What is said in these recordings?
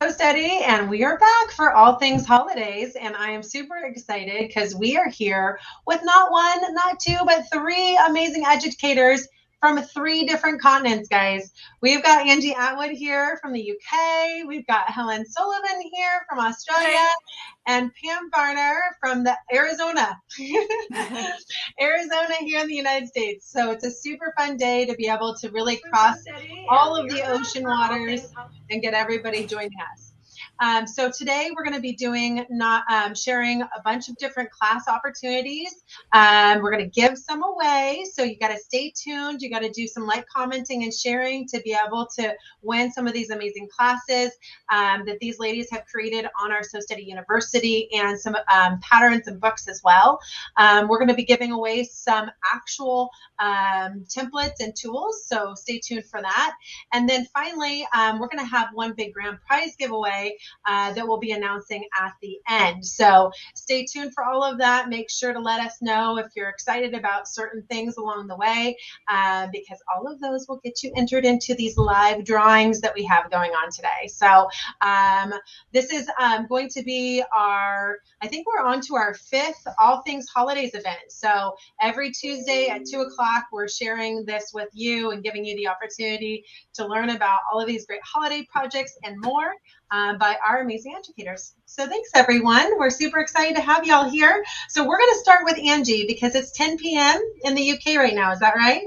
So steady, and we are back for all things holidays, and I am super excited because we are here with not one, not two, but three amazing educators from three different continents, guys. We've got Angie Atwood here from the UK, we've got Helen Sullivan here from Australia, Hey. and Pam Varner from the Arizona. Arizona here in the United States. So it's a super fun day to be able to really cross all of the ocean waters and get everybody joining us. So today we're going to be doing not sharing a bunch of different class opportunities. We're going to give some away, so you got to stay tuned. You got to do some like, commenting, and sharing to be able to win some of these amazing classes that these ladies have created on our So Steady University, and some patterns and books as well. We're going to be giving away some actual templates and tools, so stay tuned for that. And then finally, we're going to have one big grand prize giveaway that we'll be announcing at the end. So stay tuned for all of that. Make sure to let us know if you're excited about certain things along the way, because all of those will get you entered into these live drawings that we have going on today. So this is going to be I think we're on to our 5th All Things Holidays event. So every Tuesday at 2 o'clock, we're sharing this with you and giving you the opportunity to learn about all of these great holiday projects and more by our amazing educators. So thanks, everyone. We're super excited to have y'all here. So we're going to start with Angie because it's 10 p.m. in the UK right now. Is that right?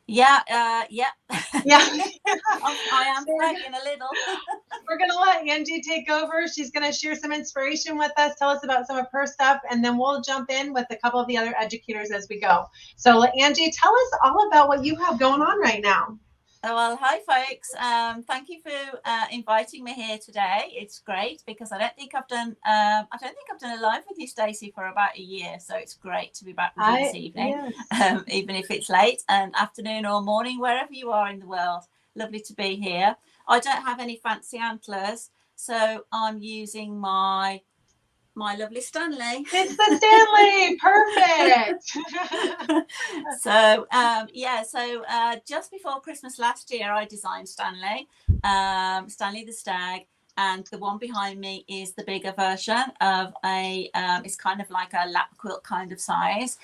Yeah, Yeah. I am flagging a little. We're going to let Angie take over. She's going to share some inspiration with us, tell us about some of her stuff, and then we'll jump in with a couple of the other educators as we go. So Angie, tell us all about what you have going on right now. Well, hi folks. Thank you for inviting me here today. It's great because I don't think I've done a live with you, Stacey, for about a year. So it's great to be back with you this evening, yes. Even if it's late and afternoon or morning, wherever you are in the world. Lovely to be here. I don't have any fancy antlers, so I'm using my lovely Stanley. It's the Stanley. Perfect. So just before Christmas last year, I designed Stanley the Stag, and the one behind me is the bigger version of it's kind of like a lap quilt kind of size.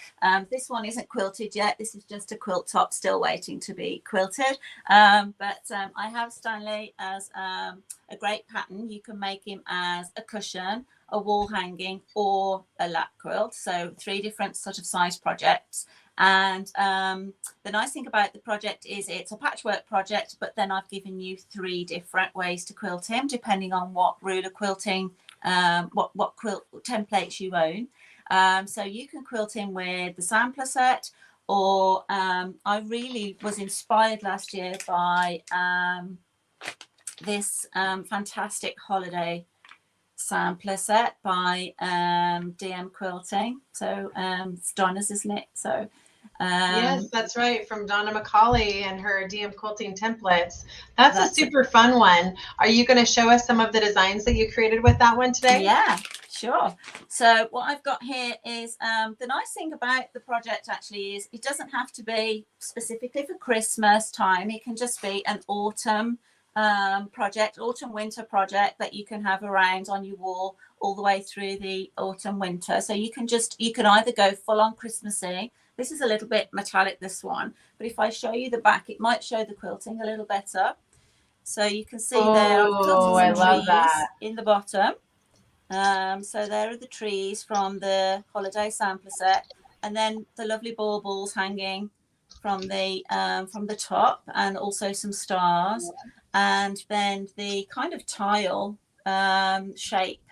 This one isn't quilted yet. This is just a quilt top still waiting to be quilted. But I have Stanley as a great pattern. You can make him as a cushion, a wall hanging, or a lap quilt. So 3 different sort of size projects. And the nice thing about the project is it's a patchwork project, but then I've given you 3 different ways to quilt him, depending on what ruler quilting, what quilt templates you own. So you can quilt him with the sampler set, or I really was inspired last year by this fantastic holiday sampler set by DM Quilting. So it's Donna's, isn't it? So yes, that's right, from Donna McCauley and her DM quilting templates. That's a super fun one. Are you going to show us some of the designs that you created with that one today? Yeah, sure. So what I've got here is the nice thing about the project actually is it doesn't have to be specifically for Christmas time. It can just be an autumn winter project that you can have around on your wall all the way through the autumn winter. So you can either go full on Christmassy. This is a little bit metallic, this one, but if I show you the back, it might show the quilting a little better. So you can see there I've quilted some trees in the bottom. So there are the trees from the holiday sampler set, and then the lovely baubles hanging from the top, and also some stars. And then the kind of tile shape.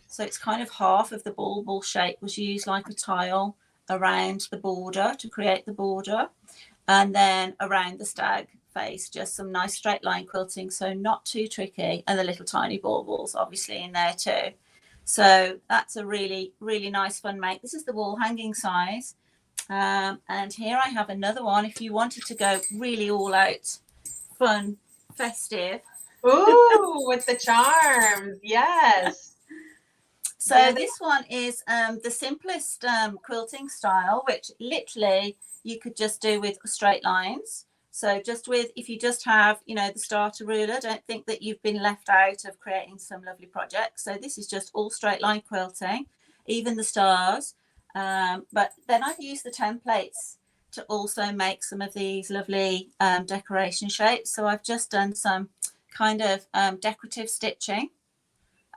So it's kind of half of the bauble shape was used like a tile around the border to create the border. And then around the stag face, just some nice straight line quilting. So not too tricky. And the little tiny baubles obviously in there too. So that's a really, really nice fun make. This is the wall hanging size. And here I have another one. If you wanted to go really all out fun, festive. Ooh, with the charms. Yes. So this one is the simplest quilting style, which literally you could just do with straight lines. So just with, if you just have, you know, the starter ruler, don't think that you've been left out of creating some lovely projects. So this is just all straight line quilting, even the stars. But then I've used the templates to also make some of these lovely decoration shapes. So I've just done some kind of decorative stitching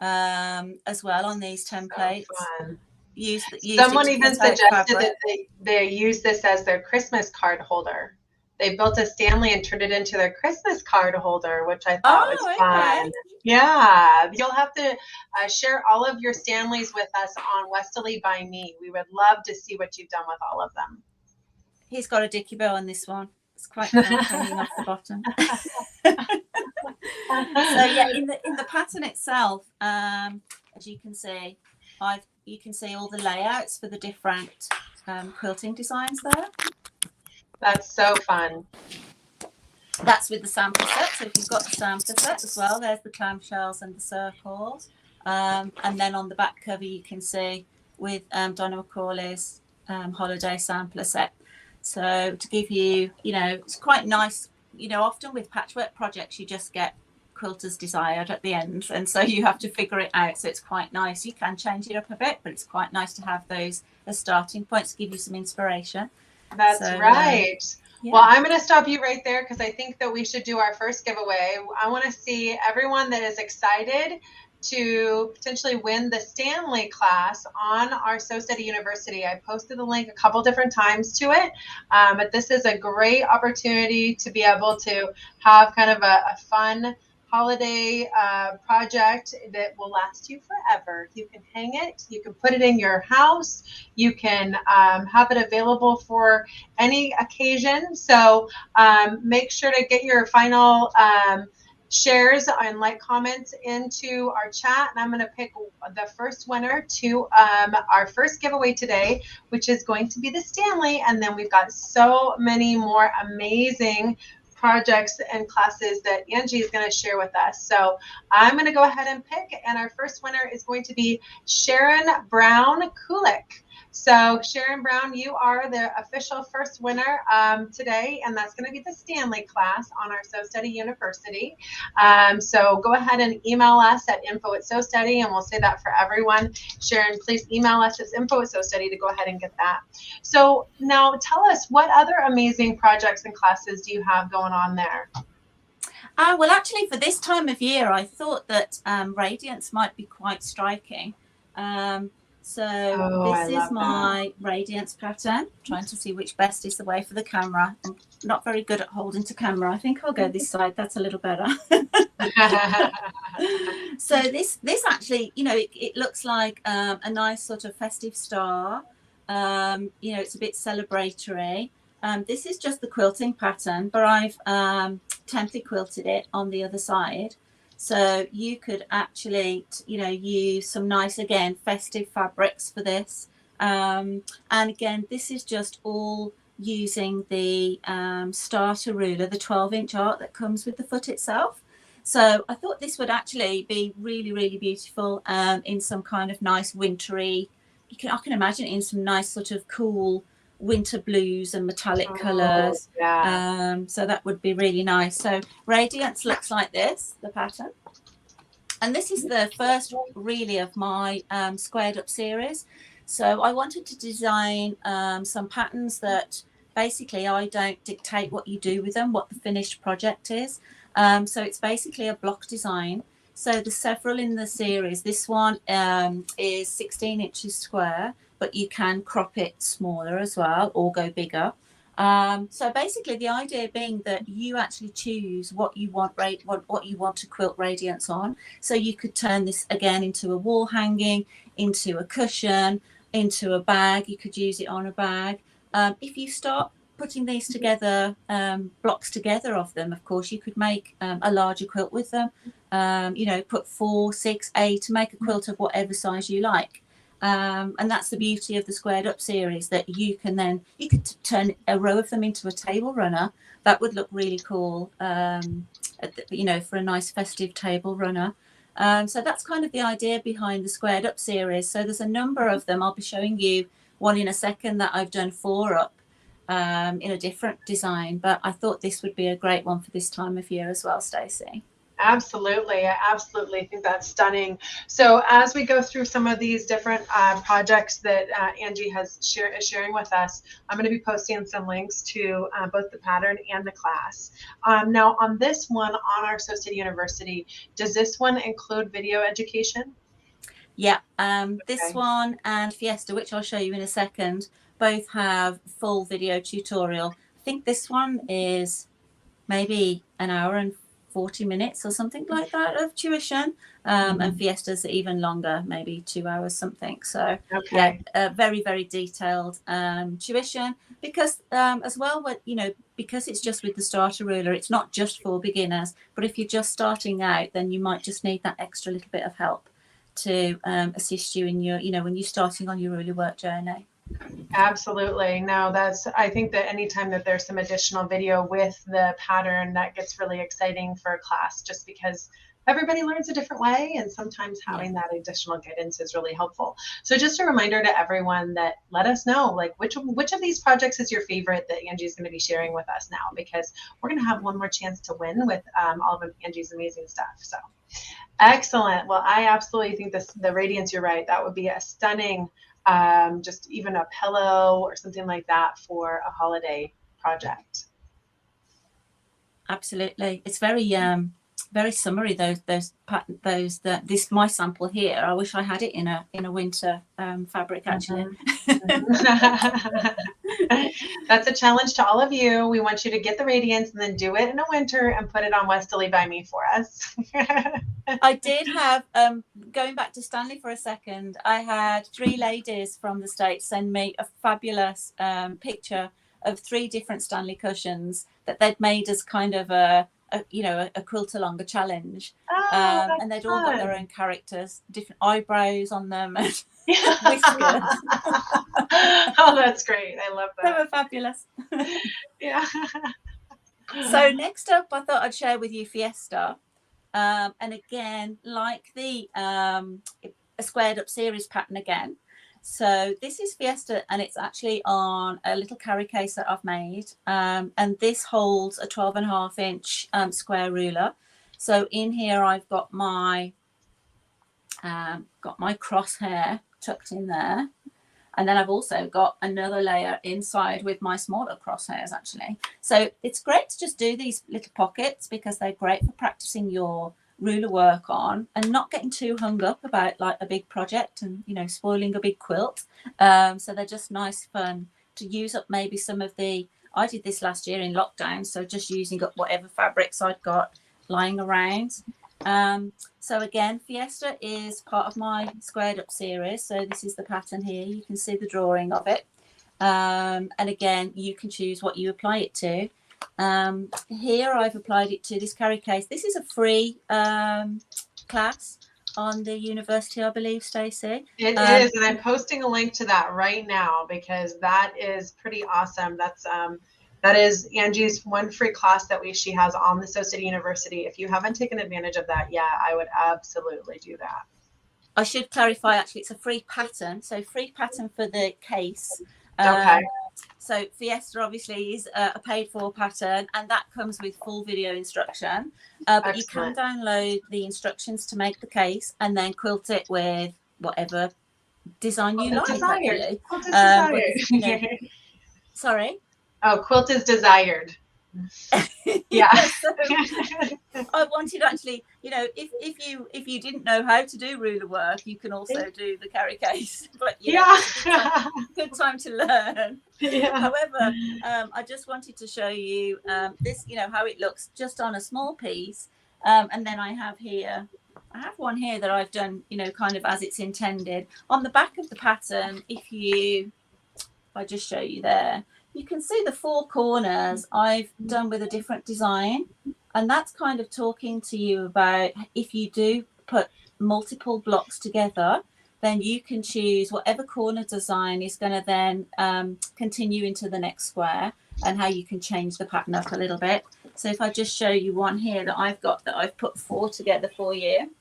as well on these templates. So fun. Use Someone even suggested that they use this as their Christmas card holder. They built a Stanley and turned it into their Christmas card holder, which I thought was fun. Yeah, you'll have to share all of your Stanleys with us on Westerly by Me. We would love to see what you've done with all of them. He's got a dicky bow on this one. It's quite fun hanging off the bottom. So yeah, in the pattern itself, as you can see, you can see all the layouts for the different quilting designs there. That's so fun. That's with the sample set. So if you've got the sample set as well, there's the clamshells and the circles. And then on the back cover, you can see with Donna McCauley's holiday sampler set. So to give you, you know, it's quite nice. You know, often with patchwork projects, you just get quilters desired at the end, and so you have to figure it out. So it's quite nice. You can change it up a bit, but it's quite nice to have those as starting points to give you some inspiration. That's right. Yeah. Well, I'm going to stop you right there because I think that we should do our first giveaway. I want to see everyone that is excited to potentially win the Stanley class on our Sew Steady University. I posted the link a couple different times to it, but this is a great opportunity to be able to have kind of a fun holiday project that will last you forever. You can hang it, you can put it in your house, you can have it available for any occasion. So make sure to get your final shares and like comments into our chat, and I'm going to pick the first winner to our first giveaway today, which is going to be the Stanley. And then we've got so many more amazing projects and classes that Angie is going to share with us. So I'm going to go ahead and pick, and our first winner is going to be Sharon Brown Kulik. So Sharon Brown, you are the official first winner today, and that's going to be the Stanley class on our Sew Steady University. So go ahead and email us at info@SewSteady, and we'll say that for everyone. Sharon, please email us at info@SewSteady to go ahead and get that. So now tell us, what other amazing projects and classes do you have going on there? Well, actually, for this time of year, I thought that Radiance might be quite striking. So this is my Radiance pattern. Trying to see which best is the way for the camera. I'm not very good at holding to camera. I think I'll go this side. That's a little better. So this actually, you know, it looks like a nice sort of festive star. You know, it's a bit celebratory. This is just the quilting pattern, but I've template quilted it on the other side. So you could actually, you know, use some nice, again, festive fabrics for this. And again, this is just all using the starter ruler, the 12-inch art that comes with the foot itself. So I thought this would actually be really, really beautiful in some kind of nice wintry, I can imagine it in some nice sort of cool winter blues and metallic colours. Yeah. So that would be really nice. So Radiance looks like this, the pattern, and this is the first really of my squared up series. So I wanted to design some patterns that basically I don't dictate what you do with them, what the finished project is. So it's basically a block design. So there's several in the series. This one is 16 inches square, but you can crop it smaller as well or go bigger. So basically the idea being that you actually choose what you want to quilt Radiance on. So you could turn this again into a wall hanging, into a cushion, into a bag. You could use it on a bag. If you start putting these together, blocks together of them, of course, you could make a larger quilt with them. You know, put 4, 6, 8 to make a quilt of whatever size you like. And that's the beauty of the squared up series, that you could turn a row of them into a table runner. That would look really cool, you know, for a nice festive table runner. So that's kind of the idea behind the squared up series. So there's a number of them. I'll be showing you one in a second that I've done 4 up. in a different design, but I thought this would be a great one for this time of year as well, Stacey. Absolutely. I absolutely think that's stunning. So as we go through some of these different projects that Angie is sharing with us, I'm going to be posting some links to both the pattern and the class. Now on this one on our Sioux City University, does this one include video education? Yeah, this one and Fiesta, which I'll show you in a second, both have full video tutorial. I think this one is maybe an hour and 40 minutes or something like that of tuition, and Fiesta's even longer, maybe 2 hours something. So yeah, very, very detailed tuition, because as well, what because it's just with the starter ruler, it's not just for beginners, but if you're just starting out, then you might just need that extra little bit of help to assist you in your, when you're starting on your ruler work journey. Absolutely. No, I think that anytime that there's some additional video with the pattern, that gets really exciting for a class, just because everybody learns a different way, and sometimes having that additional guidance is really helpful. So just a reminder to everyone that let us know, like, which of these projects is your favorite that Angie's going to be sharing with us now, because we're going to have one more chance to win with all of Angie's amazing stuff. So excellent. Well, I absolutely think the Radiance, you're right, that would be a stunning just even a pillow or something like that for a holiday project. Absolutely. It's very very summery, this my sample here. I wish I had it in a winter fabric, actually. That's a challenge to all of you. We want you to get the Radiance and then do it in a winter and put it on Westerly by me for us. I did have, going back to Stanley for a second, I had 3 ladies from the States send me a fabulous picture of 3 different Stanley cushions that they'd made as kind of a quilt along a challenge. And they'd all got their own characters, different eyebrows on them, and whiskers. Oh, that's great. I love that. They were fabulous. Yeah. So next up, I thought I'd share with you Fiesta. And again, like the a squared up series pattern again. So this is Fiesta, and it's actually on a little carry case that I've made. And this holds a 12.5 inch square ruler. So in here, I've got my crosshair tucked in there. And then I've also got another layer inside with my smaller crosshairs, actually. So it's great to just do these little pockets, because they're great for practicing your ruler work on and not getting too hung up about like a big project and, spoiling a big quilt. So they're just nice fun to use up maybe some of I did this last year in lockdown, so just using up whatever fabrics I'd got lying around. So again, Fiesta is part of my squared up series. So this is the pattern here. You can see the drawing of it. And again, you can choose what you apply it to. Here I've applied it to this carry case. This is a free class on the university, I believe, Stacey. It is, and I'm posting a link to that right now, because that is pretty awesome. That is Angie's one free class that she has on the Sioux City University. If you haven't taken advantage of that yet, I would absolutely do that. I should clarify, actually, it's a free pattern. So free pattern for the case. Okay. So Fiesta obviously is a paid for pattern, and that comes with full video instruction. But you can download the instructions to make the case and then quilt it with whatever design you like. Actually. Quilt is desired. Sorry? Oh, quilt is desired. Yeah. So I wanted, actually, if you didn't know how to do ruler work, you can also do the carry case. But good time to learn. Yeah. However, I just wanted to show you this, how it looks just on a small piece. And then I have one here that I've done, kind of as it's intended. On the back of the pattern, if I just show you there, you can see the 4 corners I've done with a different design. And that's kind of talking to you about, if you do put multiple blocks together, then you can choose whatever corner design is going to then continue into the next square, and how you can change the pattern up a little bit. So if I just show you one here that I've got, that I've put 4 together for you.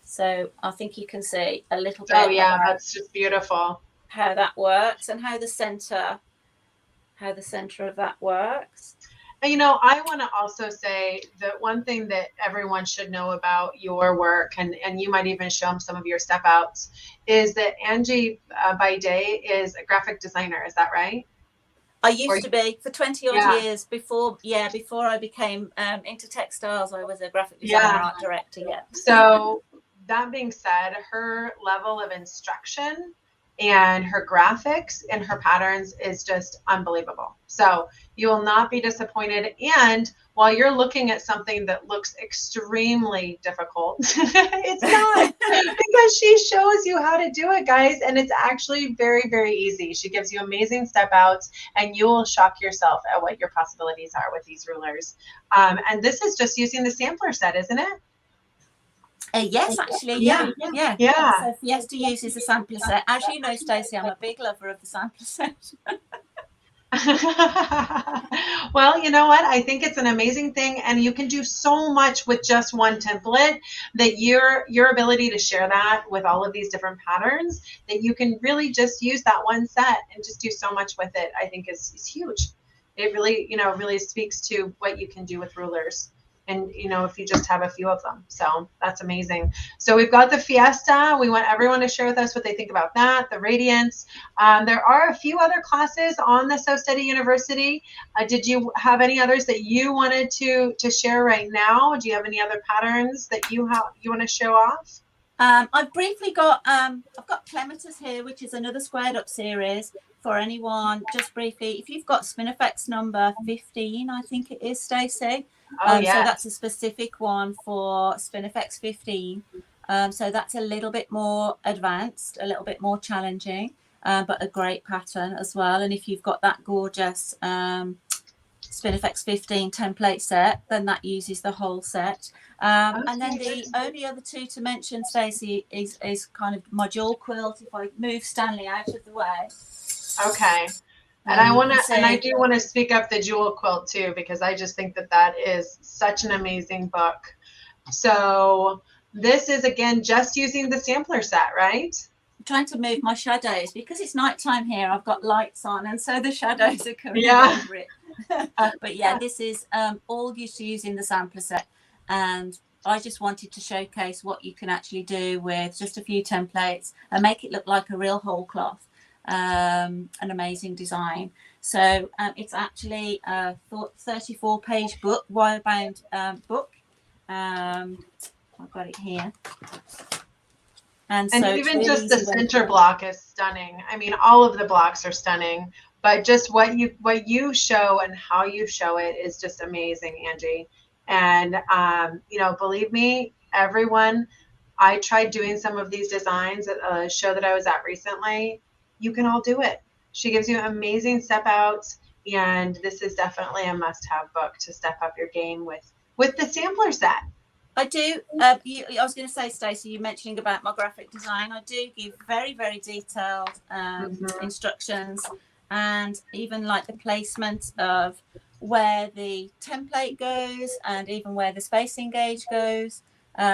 So I think you can see a little bit. Oh yeah, that's just beautiful. How that works, and how the center how the center of that works. And, you know, I want to also say that one thing that everyone should know about your work, and you might even show them some of your step outs, is that Angie by day is a graphic designer. Is that right? I used to be for 20 odd Yeah. years before I became into textiles. I was a graphic designer, art director. Yeah. So that being said, her level of instruction and her graphics and her patterns is just unbelievable. So you will not be disappointed. And while you're looking at something that looks extremely difficult, it's not, because she shows you how to do it, guys. And it's actually very, very easy. She gives you amazing step outs, and you will shock yourself at what your possibilities are with these rulers. And this is just using the sampler set, isn't it? Yes, actually, yeah. So Fiesta uses a sampler set. As you know, Stacey, I'm a big lover of the sampler set. Well, you know what? I think it's an amazing thing, and you can do so much with just one template, that your ability to share that with all of these different patterns, that you can really just use that one set and just do so much with it, I think is huge. It really, you know, really speaks to what you can do with rulers. And, you know, if you just have a few of them. So that's amazing. So we've got the Fiesta. We want everyone to share with us what they think about that. The Radiance. There are a few other classes on the So Steady University. Did you have any others that you wanted to share right now? Do you have any other patterns that you want to show off? I've briefly got, I've got Clematis here, which is another squared up series for anyone. Just briefly, if you've got Spinifex number 15, I think it is, Stacey. So that's a specific one for Spinifex 15. So that's a little bit more advanced, a little bit more challenging, but a great pattern as well. And if you've got that gorgeous Spinifex 15 template set, then that uses the whole set. And then the only other two to mention, Stacey, is kind of my jewel quilt. If I move Stanley out of the way. Okay. And I do want to speak up the jewel quilt too, because I just think that is such an amazing book. So this is, again, just using the sampler set, right? I'm trying to move my shadows because it's nighttime here. I've got lights on, and so the shadows are coming over it. But yeah, this is all used to using the sampler set, and I just wanted to showcase what you can actually do with just a few templates and make it look like a real whole cloth. An amazing design. So it's actually a 34-page book, wire-bound book. I've got it here. And so even really just the center block is stunning. I mean, all of the blocks are stunning, but just what you show and how you show it is just amazing, Angie. And you know, believe me, everyone, I tried doing some of these designs at a show that I was at recently. You can all do it. She gives you amazing step outs, and this is definitely a must-have book to step up your game with the sampler set. I do. I was going to say, Stacey, you mentioning about my graphic design. I do give very, very detailed instructions, and even like the placement of where the template goes and even where the spacing gauge goes.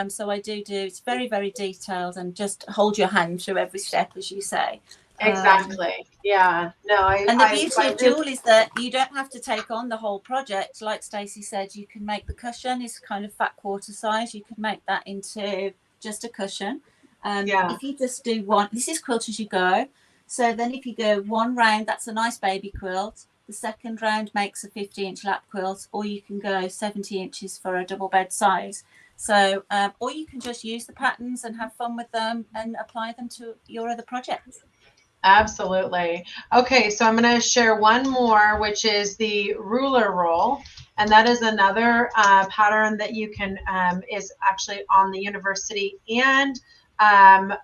So I do. It's very, very detailed, and just hold your hand through every step, as you say. Exactly. Yeah. No. And the beauty of jewel is that you don't have to take on the whole project. Like Stacey said, you can make the cushion is kind of fat quarter size. You could make that into just a cushion. If you just do one, this is quilt as you go. So then if you go one round, that's a nice baby quilt. The second round makes a 50-inch lap quilt, or you can go 70 inches for a double bed size. So, or you can just use the patterns and have fun with them and apply them to your other projects. Absolutely. Okay, so I'm going to share one more, which is the ruler roll, and that is another pattern that you can is actually on the university and our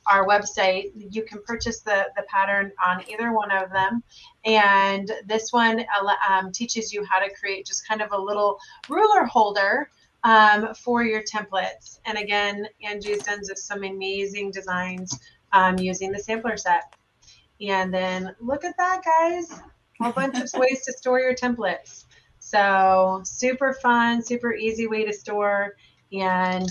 website. You can purchase the pattern on either one of them, and this one teaches you how to create just kind of a little ruler holder for your templates. And again, Angie sends us some amazing designs using the sampler set. And then look at that, guys, a bunch of ways to store your templates. So super fun, super easy way to store. And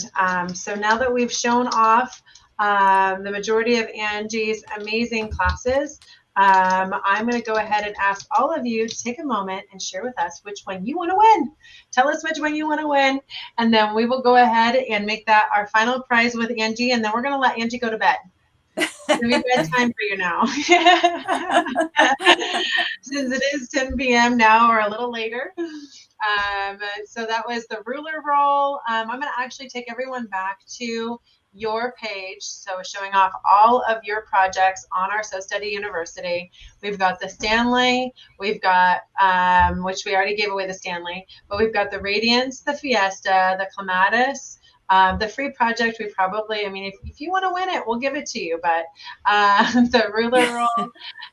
so now that we've shown off the majority of Angie's amazing classes, I'm going to go ahead and ask all of you to take a moment and share with us which one you want to win. Tell us which one you want to win, and then we will go ahead and make that our final prize with Angie, and then we're going to let Angie go to bed. It's going to be bedtime for you now. Since it is 10 p.m. now, or a little later. So that was the ruler roll. I'm going to actually take everyone back to your page, so showing off all of your projects on our So Study University. We've got the Stanley, we've got which we already gave away the Stanley, but we've got the Radiance, the Fiesta, the Clematis, the free project. We probably, I mean, if you want to win it, we'll give it to you, but the ruler roll,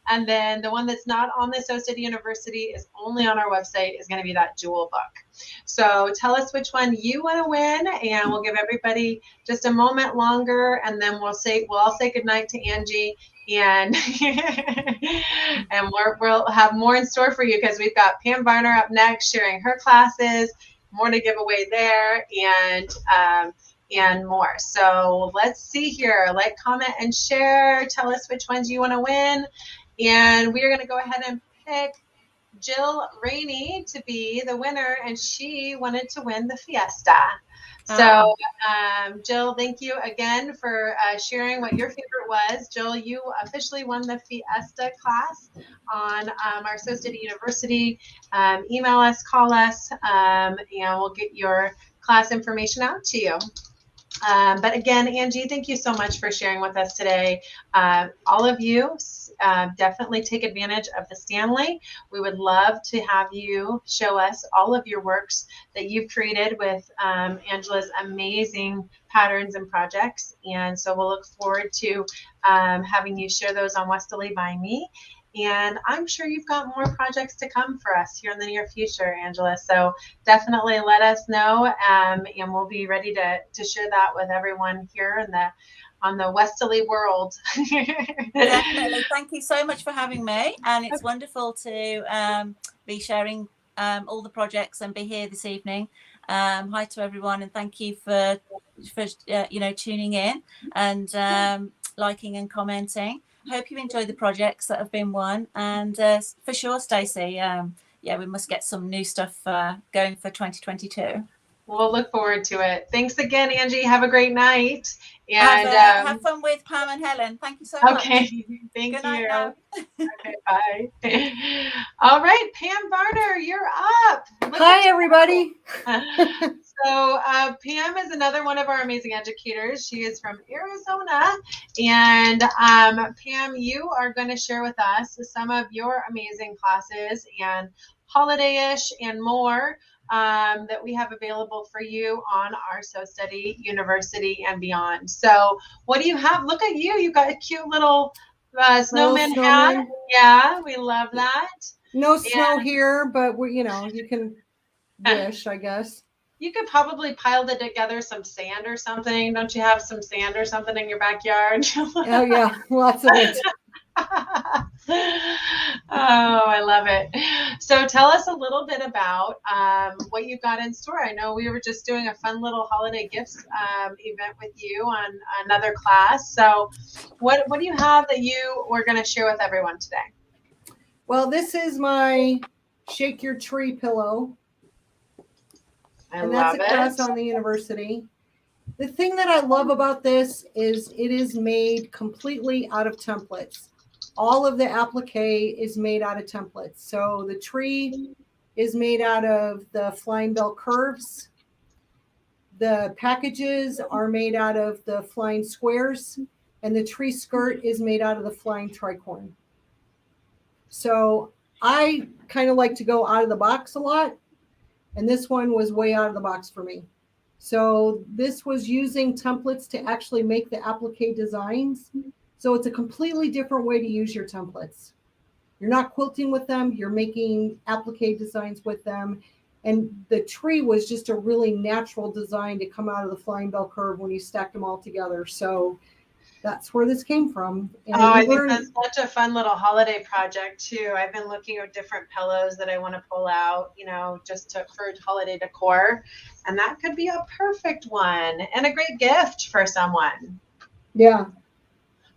and then the one that's not on the So Study University is only on our website, is going to be that jewel book. So tell us which one you want to win, and we'll give everybody just a moment longer, and then we'll all say goodnight to Angie, and and we'll have more in store for you, because we've got Pam Varner up next sharing her classes, more to give away there, and more. So let's see here. Like, comment, and share. Tell us which ones you want to win, and we are going to go ahead and pick Jill Rainey to be the winner, and she wanted to win the Fiesta. So Jill, thank you again for sharing what your favorite was. Jill, you officially won the Fiesta class on our So Study University. Email us, call us, and we'll get your class information out to you. But again, Angie, thank you so much for sharing with us today. All of you, definitely take advantage of the Stanley. We would love to have you show us all of your works that you've created with Angela's amazing patterns and projects. And so we'll look forward to having you share those on Westerly by Me. And I'm sure you've got more projects to come for us here in the near future, Angela. So definitely let us know, and we'll be ready to share that with everyone here on the Westerly world. Definitely. Thank you so much for having me. And it's wonderful to be sharing all the projects and be here this evening. Hi to everyone, and thank you for tuning in and liking and commenting. Hope you enjoy the projects that have been won, and for sure, Stacey, we must get some new stuff going for 2022. We'll look forward to it. Thanks again, Angie. Have a great night. And have fun with Pam and Helen. Thank you so much. Okay, thank Good you. Night Okay, bye. All right, Pam Varner, you're up. Hi, everybody. So Pam is another one of our amazing educators. She is from Arizona. And Pam, you are going to share with us some of your amazing classes and holiday-ish and more that we have available for you on our So Study University and beyond. So what do you have? Look at you. You've got a cute little snowman hat. Yeah, we love that. No snow here, but you can wish, I guess. You could probably pile together some sand or something. Don't you have some sand or something in your backyard? Oh, yeah, lots of it. Oh, I love it. So tell us a little bit about what you've got in store. I know we were just doing a fun little holiday gifts event with you on another class. So what do you have that you were going to share with everyone today? Well, this is my Shake Your Tree pillow. And that's a class on the university. The thing that I love about this is it is made completely out of templates. All of the applique is made out of templates. So the tree is made out of the flying bell curves. The packages are made out of the flying squares, and the tree skirt is made out of the flying tricorn. So I kind of like to go out of the box a lot, and this one was way out of the box for me. So this was using templates to actually make the applique designs. So it's a completely different way to use your templates. You're not quilting with them, you're making applique designs with them. And the tree was just a really natural design to come out of the flying bell curve when you stacked them all together. So that's where this came from. And I think that's such a fun little holiday project too. I've been looking at different pillows that I want to pull out, just for holiday decor. And that could be a perfect one and a great gift for someone. Yeah.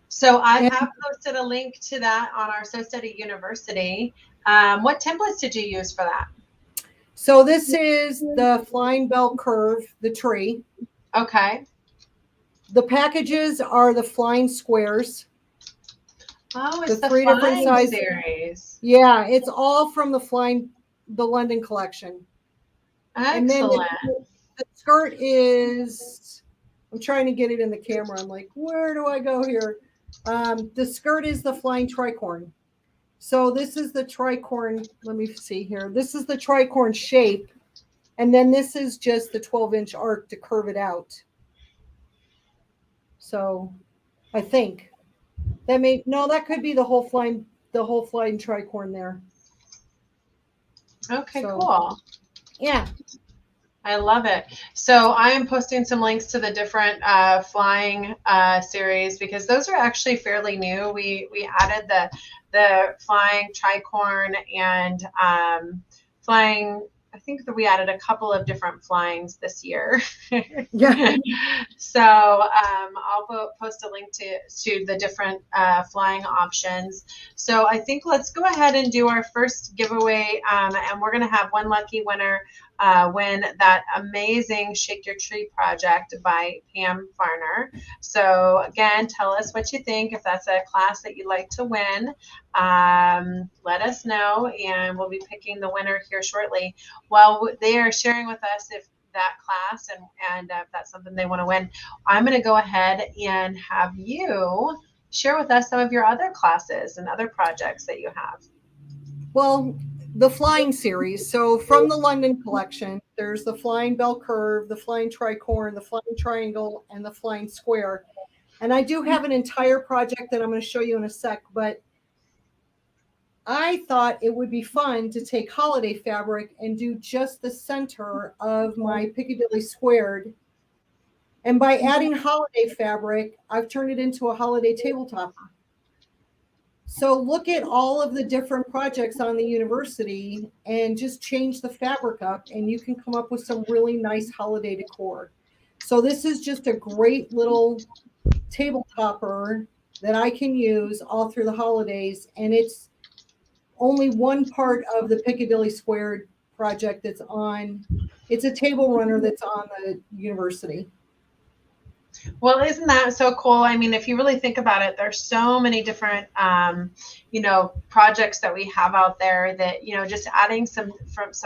So I have posted a link to that on our So Study University. What templates did you use for that? So this is the flying bell curve, the tree. Okay. The packages are the flying squares. Oh, it's the 3 different sizes. series. Yeah, it's all from the London collection. Excellent. And then the skirt is, I'm trying to get it in the camera. I'm like, where do I go here? The skirt is the flying tricorn. So this is the tricorn. Let me see here. This is the tricorn shape. And then this is just the 12-inch arc to curve it out. So I think that could be the whole flying tricorn there. Okay, cool. Yeah. I love it. So I am posting some links to the different flying series because those are actually fairly new. We added the flying tricorn and flying. I think that we added a couple of different flyings this year. Yeah. So I'll post a link to the different flying options. So I think let's go ahead and do our first giveaway, and we're going to have one lucky winner win that amazing Shake Your Tree project by Pam Varner. So again, tell us what you think. If that's a class that you'd like to win, let us know, and we'll be picking the winner here shortly. While they are sharing with us if that class and if that's something they want to win, I'm going to go ahead and have you share with us some of your other classes and other projects that you have. Well, the flying series. So from the London collection, there's the flying bell curve, the flying tricorn, the flying triangle, and the flying square. And I do have an entire project that I'm going to show you in a sec, but I thought it would be fun to take holiday fabric and do just the center of my Piccadilly squared. And by adding holiday fabric, I've turned it into a holiday tabletop. So look at all of the different projects on the university and just change the fabric up, and you can come up with some really nice holiday decor. So this is just a great little tabletopper that I can use all through the holidays, and it's only one part of the Piccadilly Squared project that's on. It's a table runner that's on the university. Well, isn't that so cool? I mean, if you really think about it, there's so many different, projects that we have out there that, just adding some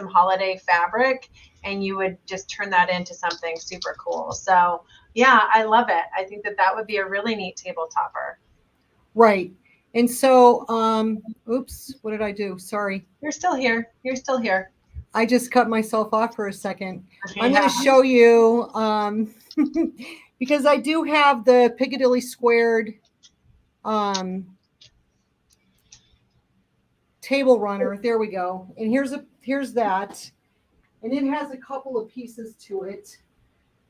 holiday fabric, and you would just turn that into something super cool. So yeah, I love it. I think that would be a really neat table topper. Right. And so, oops, what did I do? Sorry. You're still here. I just cut myself off for a second. Yeah. I'm going to show you, because I do have the Piccadilly Squared table runner. There we go. And here's that. And it has a couple of pieces to it.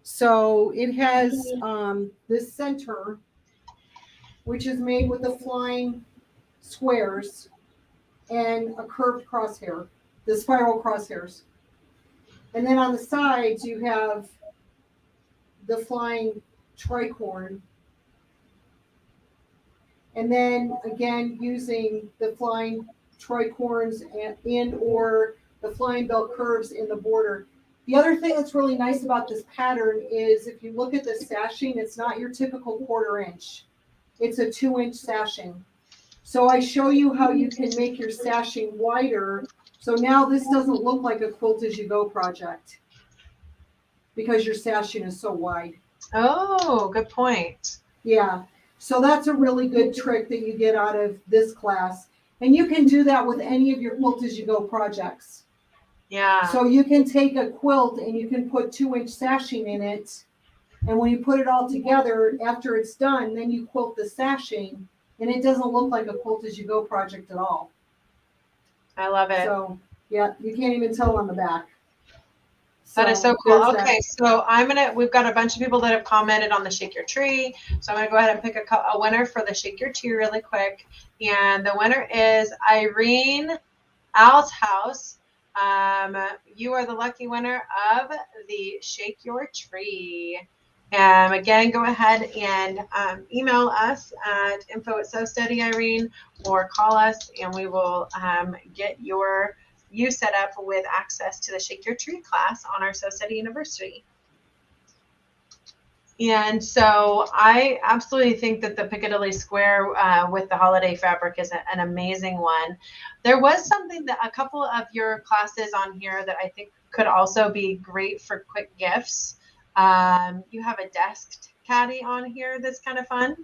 So it has this center, which is made with the flying squares and a curved crosshair, the spiral crosshairs. And then on the sides, you have the flying tricorn. And then again, using the flying tricorns and or the flying bell curves in the border. The other thing that's really nice about this pattern is if you look at the sashing, it's not your typical 1/4 inch. It's a 2-inch sashing. So I show you how you can make your sashing wider. So now this doesn't look like a quilt as you go project because your sashing is so wide. Oh, good point. Yeah. So that's a really good trick that you get out of this class. And you can do that with any of your quilt as you go projects. Yeah. So you can take a quilt and you can put 2-inch sashing in it. And when you put it all together, after it's done, then you quilt the sashing, and it doesn't look like a quilt as you go project at all. I love it. So yeah, you can't even tell on the back. That is so cool. Okay, so we've got a bunch of people that have commented on the Shake Your Tree. So I'm gonna go ahead and pick a winner for the Shake Your Tree really quick. And the winner is Irene Althouse. You are the lucky winner of the Shake Your Tree. Again, go ahead and email us at info@SewSteadyIrene or call us, and we will get you set up with access to the Shake Your Tree class on our Sew Steady University. And so I absolutely think that the Piccadilly Square with the holiday fabric is an amazing one. There was something that a couple of your classes on here that I think could also be great for quick gifts. You have a desk caddy on here that's kind of fun.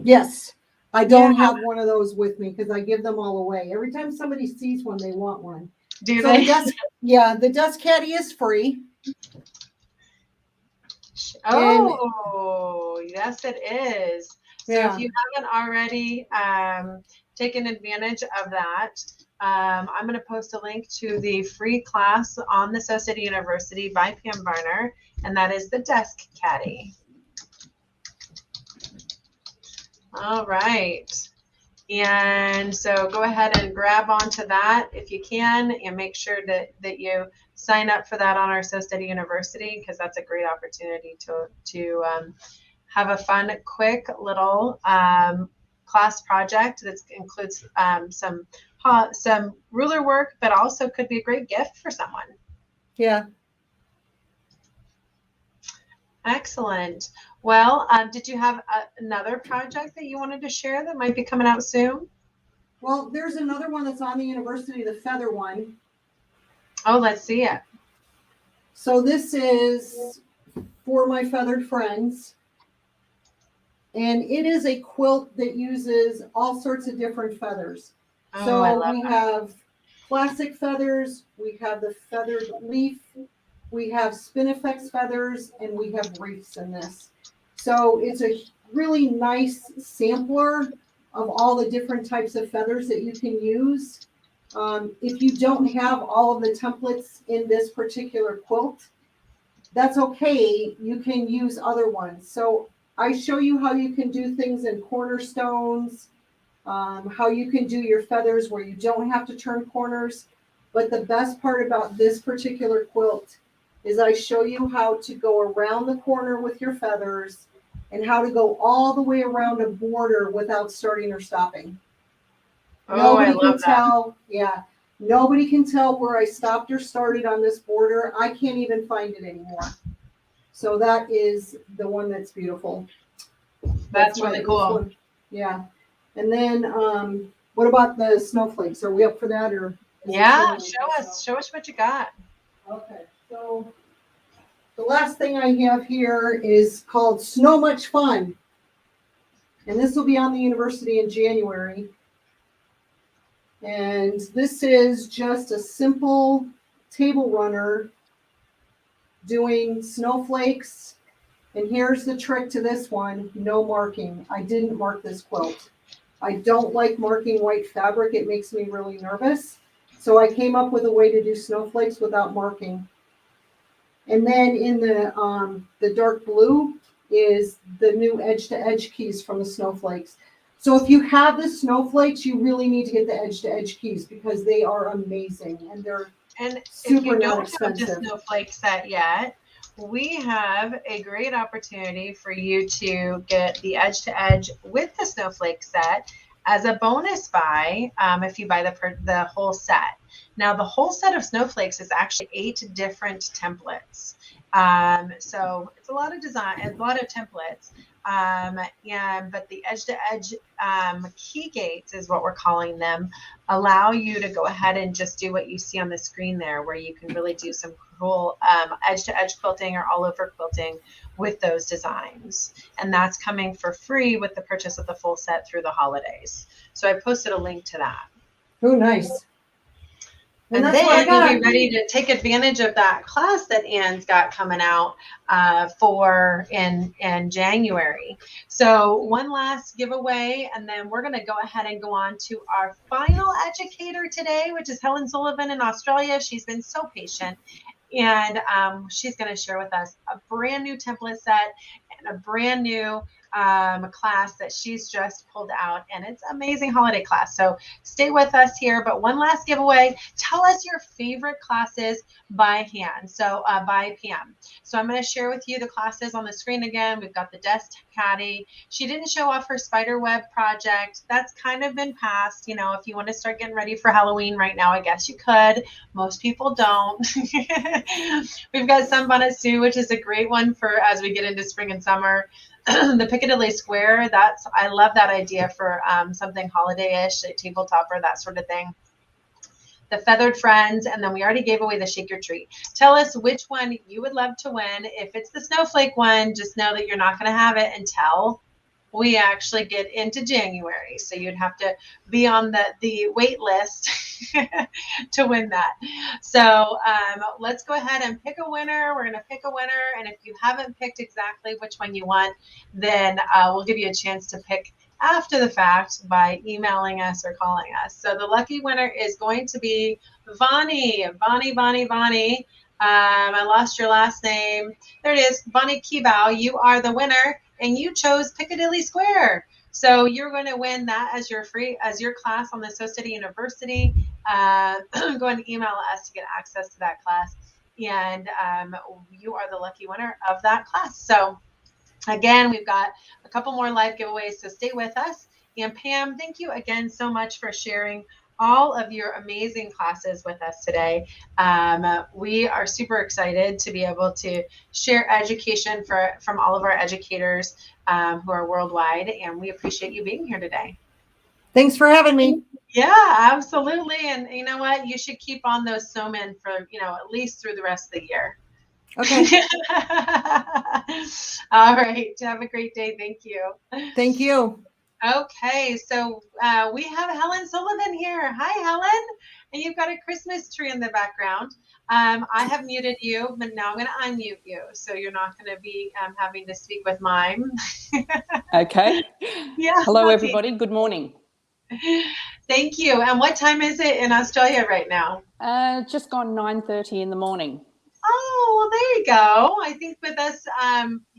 Yes. I don't have one of those with me because I give them all away. Every time somebody sees one, they want one. Do they? The desk caddy is free. Oh, yes, it is. So if you haven't already taken advantage of that, I'm going to post a link to the free class on the Sew Steady University by Pam Varner, and that is the desk caddy. All right. And so go ahead and grab onto that if you can, and make sure that you sign up for that on our Sew Steady University, because that's a great opportunity to have a fun, quick little class project that includes some ruler work, but also could be a great gift for someone. Yeah. Excellent. Well, did you have another project that you wanted to share that might be coming out soon? Well, there's another one that's on the university, the feather one. Oh, let's see it. So this is for my feathered friends. And it is a quilt that uses all sorts of different feathers. Oh, so I love we that. have classic feathers, we have the feathered leaf, we have Spinifex feathers, and we have wreaths in this. So it's a really nice sampler of all the different types of feathers that you can use. If you don't have all of the templates in this particular quilt, that's okay. You can use other ones. So I show you how you can do things in cornerstones, how you can do your feathers where you don't have to turn corners. But the best part about this particular quilt is I show you how to go around the corner with your feathers and how to go all the way around a border without starting or stopping. Nobody can tell. Yeah. Nobody can tell where I stopped or started on this border. I can't even find it anymore. So that is the one that's beautiful. That's really cool. Yeah. And then what about the snowflakes? Are we up for that, or? Yeah, show us what you got. Okay. So the last thing I have here is called Snow Much Fun. And this will be on the university in January. And this is just a simple table runner doing snowflakes. And here's the trick to this one: no marking. I didn't mark this quilt. I don't like marking white fabric. It makes me really nervous. So I came up with a way to do snowflakes without marking. And then in the dark blue is the new edge-to-edge keys from the snowflakes. So if you have the snowflakes, you really need to get the edge-to-edge keys because they are amazing and they're super not expensive. If you don't have the snowflake set yet, we have a great opportunity for you to get the edge-to-edge with the snowflake set as a bonus buy if you buy the whole set. Now, the whole set of snowflakes is actually 8 different templates. So it's a lot of design, a lot of templates. But the edge-to-edge key gates is what we're calling them, allow you to go ahead and just do what you see on the screen there, where you can really do some cool edge-to-edge quilting or all over quilting with those designs. And that's coming for free with the purchase of the full set through the holidays. So I posted a link to that. Oh, nice. And then you'll be ready to take advantage of that class that Anne's got coming out in January. So one last giveaway, and then we're going to go ahead and go on to our final educator today, which is Helen Sullivan in Australia. She's been so patient, and she's going to share with us a brand new template set and a brand new class that she's just pulled out, and it's amazing holiday class. So stay with us here. But one last giveaway. Tell us your favorite classes by hand. So by Pam. So I'm going to share with you the classes on the screen again. We've got the desk caddy. She didn't show off her spider web project. That's kind of been passed. You know, if you want to start getting ready for Halloween right now, I guess you could. Most people don't. We've got Sunbonnet Sue, which is a great one for as we get into spring and summer. The Piccadilly Square, I love that idea for something holiday-ish, a tabletop or that sort of thing. The Feathered Friends, and then we already gave away the Shake Your Tree. Tell us which one you would love to win. If it's the Snowflake one, just know that you're not going to have it until we actually get into January. So you'd have to be on the wait list to win that. So let's go ahead and pick a winner. We're going to pick a winner. And if you haven't picked exactly which one you want, then we'll give you a chance to pick after the fact by emailing us or calling us. So the lucky winner is going to be Vani. I lost your last name. There it is, Vani Kibao. You are the winner, and you chose Piccadilly Square. So you're going to win that as your class on the Sioux City University. Go and email us to get access to that class, and you are the lucky winner of that class. So again, we've got a couple more live giveaways, so stay with us. And Pam, thank you again so much for sharing all of your amazing classes with us today. We are super excited to be able to share education from all of our educators who are worldwide, and we appreciate you being here today. Thanks for having me. Yeah, absolutely. And you know what? You should keep on those snowmen for, at least through the rest of the year. Okay. All right. Have a great day. Thank you. Thank you. Okay. So we have Helen Sullivan here. Hi, Helen. And you've got a Christmas tree in the background. I have muted you, but now I'm going to unmute you. So you're not going to be having to speak with mime. Okay. Yeah. Hello, everybody. Good morning. Thank you. And what time is it in Australia right now? Just gone 9:30 in the morning. Oh, well, there you go. I think with us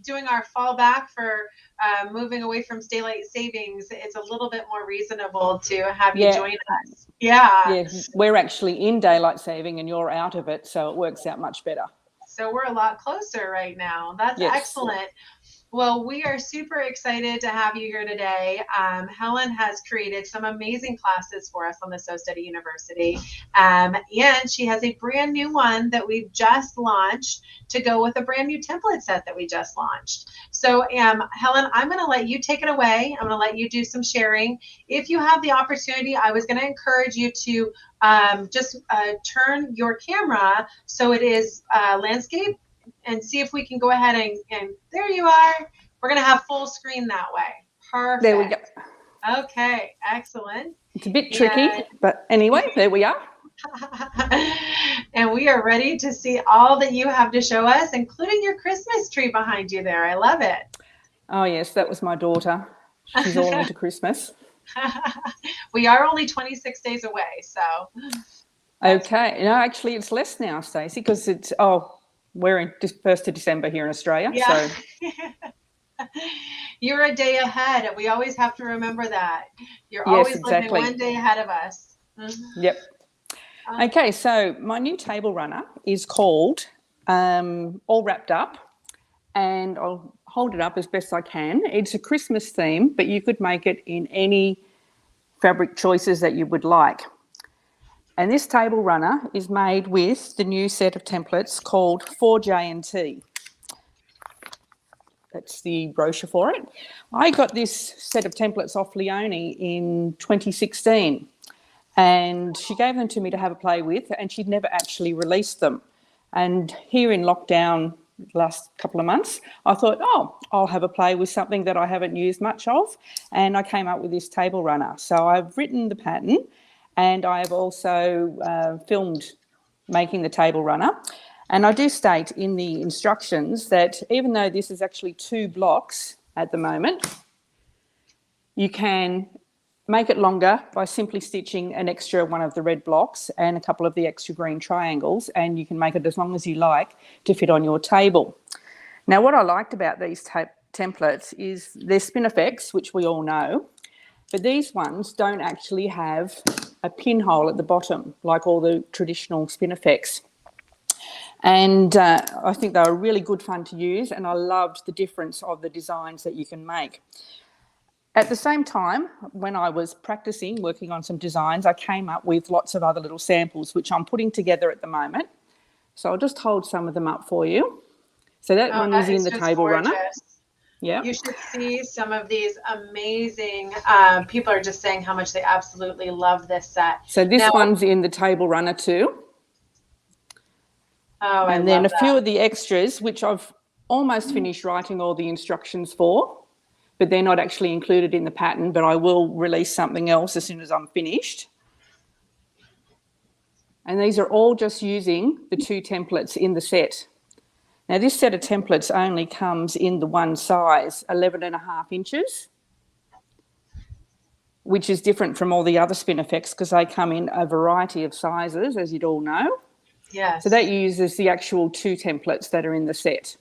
doing our fallback for moving away from daylight savings, it's a little bit more reasonable to have you join us. Yeah. Yeah, we're actually in daylight saving and you're out of it, so it works out much better. So we're a lot closer right now. That's excellent. Well, we are super excited to have you here today. Helen has created some amazing classes for us on the Sioux City University, and she has a brand new one that we've just launched to go with a brand new template set that we just launched. So, Helen, I'm going to let you take it away. I'm going to let you do some sharing. If you have the opportunity, I was going to encourage you to just turn your camera so it is landscape, and see if we can go ahead and there you are. We're going to have full screen that way. Perfect. There we go. Okay, excellent. It's a bit tricky, but anyway, there we are. And we are ready to see all that you have to show us, including your Christmas tree behind you there. I love it. Oh, yes, that was my daughter. She's all into Christmas. We are only 26 days away, so. Okay. No, actually, it's less now, Stacey, because it's, we're in 1st of December here in Australia. Yeah. So. You're a day ahead. We always have to remember that. You're always living one day ahead of us. Mm-hmm. Yep. Okay, so my new table runner is called All Wrapped Up, and I'll hold it up as best I can. It's a Christmas theme, but you could make it in any fabric choices that you would like. And this table runner is made with the new set of templates called 4J&T. That's the brochure for it. I got this set of templates off Leonie in 2016, and she gave them to me to have a play with, and she'd never actually released them. And here in lockdown the last couple of months, I thought, I'll have a play with something that I haven't used much of, and I came up with this table runner. So I've written the pattern, and I've also filmed making the table runner. And I do state in the instructions that even though this is actually 2 blocks at the moment, you can make it longer by simply stitching an extra one of the red blocks and a couple of the extra green triangles, and you can make it as long as you like to fit on your table. Now, what I liked about these templates is they're Spinifex, which we all know, but these ones don't actually have a pinhole at the bottom like all the traditional Spinifex. And I think they were really good fun to use, and I loved the difference of the designs that you can make. At the same time, when I was practicing, working on some designs, I came up with lots of other little samples, which I'm putting together at the moment. So I'll just hold some of them up for you. So that one is in the table runner. Yeah. You should see some of these amazing, people are just saying how much they absolutely love this set. So this one's in the table runner too. Oh, and then a few of the extras, which I've almost finished writing all the instructions for, but they're not actually included in the pattern, but I will release something else as soon as I'm finished. And these are all just using the 2 templates in the set. Now, this set of templates only comes in the one size, 11.5 inches, which is different from all the other Spinifex because they come in a variety of sizes, as you'd all know. Yes. So that uses the actual 2 templates that are in the set.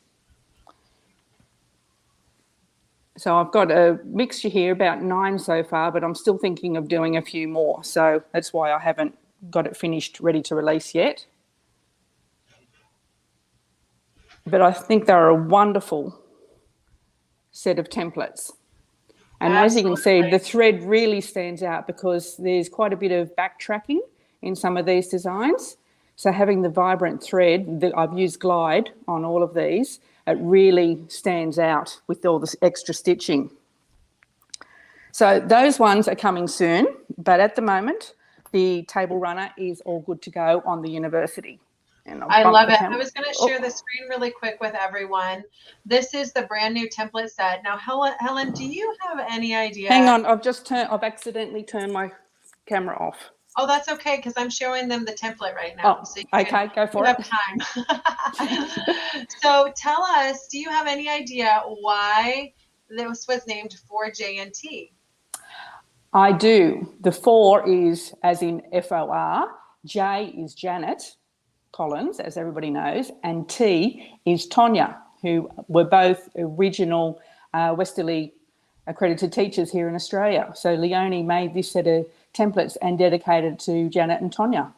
So I've got a mixture here, about 9 so far, but I'm still thinking of doing a few more. So that's why I haven't got it finished, ready to release yet. But I think they're a wonderful set of templates. And as you can see, the thread really stands out because there's quite a bit of backtracking in some of these designs. So having the vibrant thread, I've used Glide on all of these, it really stands out with all this extra stitching. So those ones are coming soon, but at the moment, the table runner is all good to go on the university. And I love it. I was going to share the screen really quick with everyone. This is the brand new template set. Now, Helen, do you have any idea? Hang on, I've accidentally turned my camera off. Oh, that's okay, because I'm showing them the template right now. Oh, so okay, go for it. Time. So tell us, do you have any idea why this was named 4JNT? I do. The 4 is as in FOR, J is Janet Collins, as everybody knows, and T is Tonya, who were both original Westerly accredited teachers here in Australia. So Leonie made this set of templates and dedicated to Janet and Tonya.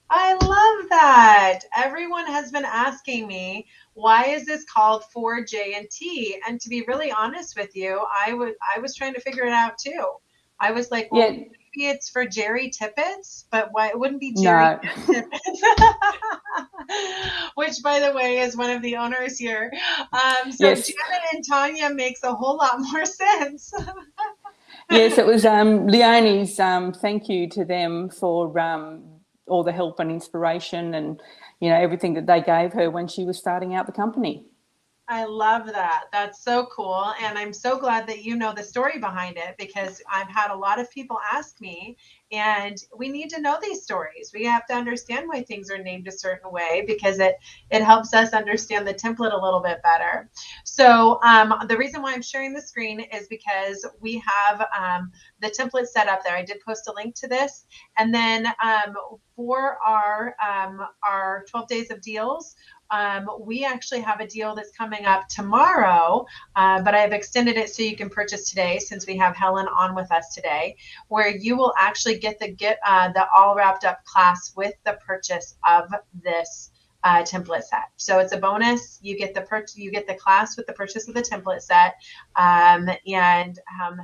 I love that. Everyone has been asking me, why is this called 4JNT? And to be really honest with you, I was trying to figure it out too. I was like, well, maybe it's for Jerry Tippett, but why it wouldn't be Jerry Tippett? Which, by the way, is one of the owners here. Janet and Tonya makes a whole lot more sense. Yes, it was Leonie's thank you to them for all the help and inspiration and, everything that they gave her when she was starting out the company. I love that. That's so cool. And I'm so glad that you know the story behind it, because I've had a lot of people ask me, and we need to know these stories. We have to understand why things are named a certain way, because it helps us understand the template a little bit better. So the reason why I'm sharing the screen is because we have the template set up there. I did post a link to this. And then for our 12 days of deals, we actually have a deal that's coming up tomorrow, but I've extended it so you can purchase today, since we have Helen on with us today, where you will actually get the all wrapped up class with the purchase of this template set. So it's a bonus. You get the class with the purchase of the template set, and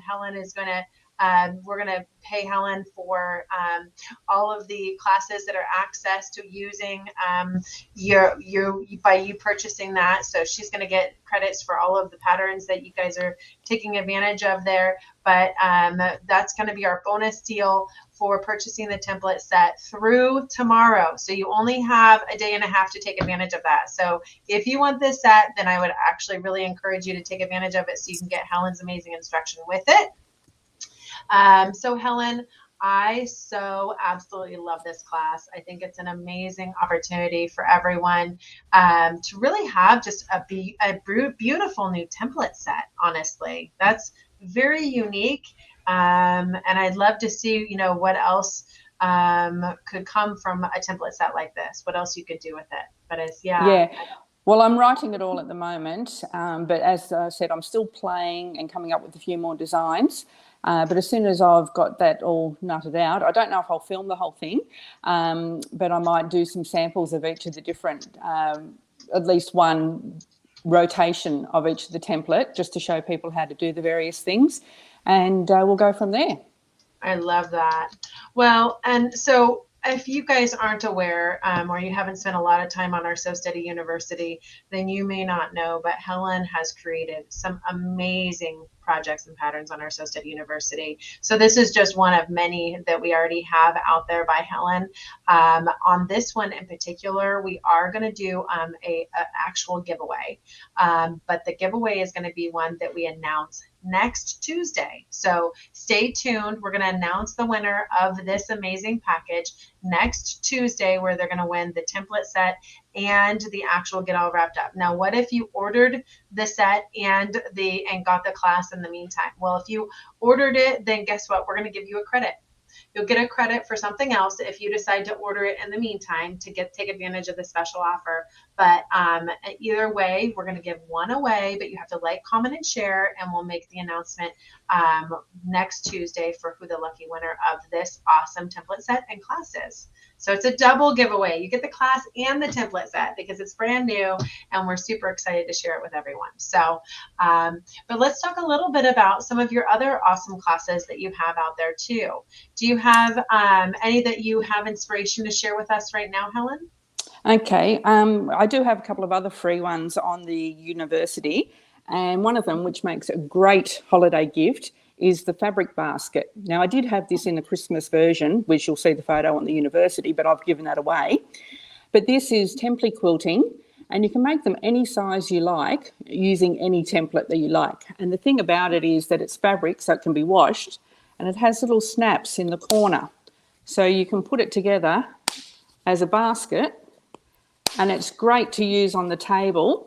Helen is going to. We're going to pay Helen for all of the classes that are access to using by you purchasing that. So she's going to get credits for all of the patterns that you guys are taking advantage of there. But that's going to be our bonus deal for purchasing the template set through tomorrow. So you only have a day and a half to take advantage of that. So if you want this set, then I would actually really encourage you to take advantage of it so you can get Helen's amazing instruction with it. So Helen, I so absolutely love this class. I think it's an amazing opportunity for everyone to really have just a beautiful new template set. Honestly, that's very unique. And I'd love to see, what else could come from a template set like this, what else you could do with it. But Well, I'm writing it all at the moment, but as I said, I'm still playing and coming up with a few more designs. But as soon as I've got that all nutted out, I don't know if I'll film the whole thing, but I might do some samples of each of the different, at least one rotation of each of the template, just to show people how to do the various things, and we'll go from there. I love that. Well, and so if you guys aren't aware, or you haven't spent a lot of time on our So Steady University, then you may not know, but Helen has created some amazing projects and patterns on our So Steady University. So this is just one of many that we already have out there by Helen. On this one in particular, we are going to do a actual giveaway, but the giveaway is going to be one that we announce next Tuesday. So stay tuned. We're going to announce the winner of this amazing package next Tuesday, where they're going to win the template set and the actual Get All Wrapped Up. Now, what if you ordered the set and got the class in the meantime? Well, if you ordered it, then guess what? We're going to give you a credit. You'll get a credit for something else if you decide to order it in the meantime to take advantage of the special offer. But either way, we're going to give one away, but you have to like, comment, and share, and we'll make the announcement next Tuesday for who the lucky winner of this awesome template set and class is. So it's a double giveaway. You get the class and the template set because it's brand new, and we're super excited to share it with everyone. So, but let's talk a little bit about some of your other awesome classes that you have out there too. Do you have any that you have inspiration to share with us right now, Helen? Okay, I do have a couple of other free ones on the university, and one of them, which makes a great holiday gift, is the fabric basket. Now, I did have this in the Christmas version, which you'll see the photo on the university, but I've given that away. But this is template quilting, and you can make them any size you like using any template that you like. And the thing about it is that it's fabric, so it can be washed, and it has little snaps in the corner. So you can put it together as a basket, and it's great to use on the table,